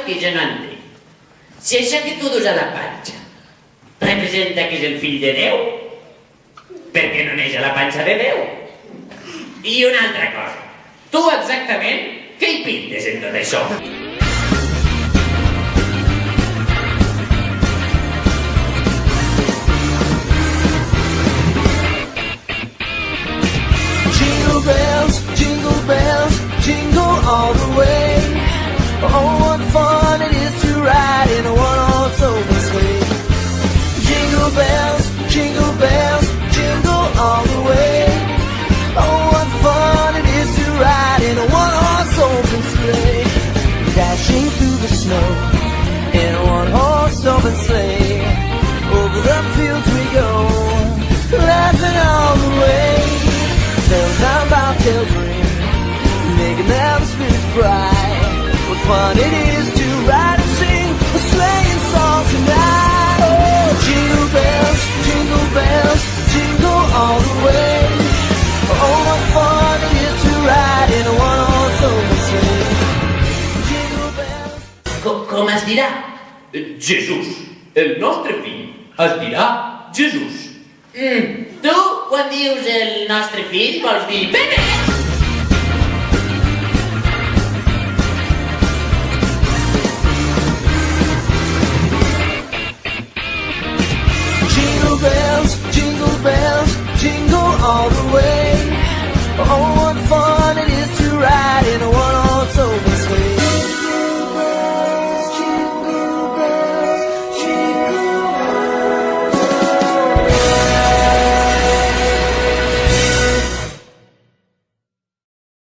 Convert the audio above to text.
que jo no entenc. Si això que tu dus a la panxa representa que és el fill de Déu, per què no neix a la panxa de Déu? I una altra cosa, tu exactament què hi pintes en tot això? Jingle bells, jingle all the way. Oh, what fun it is to ride in a one-horse open sleigh. Jingle bells, jingle all the way. Oh, what fun it is to ride in a one-horse open sleigh. Dashing through the snow in a one-horse open sleigh. Over the fields we go, laughing all the way. Bells on bobtails ring, making them spirits bright. What fun it is to ride and sing a sleighing song tonight. Oh, jingle bells, jingle all the way. Oh, what fun it is to ride in a one-horse open sleigh. Jingle bells. Com es dirà? Jesús. El nostre fill es dirà Jesús. Tu, quan dius el nostre fill, vols dir Pere?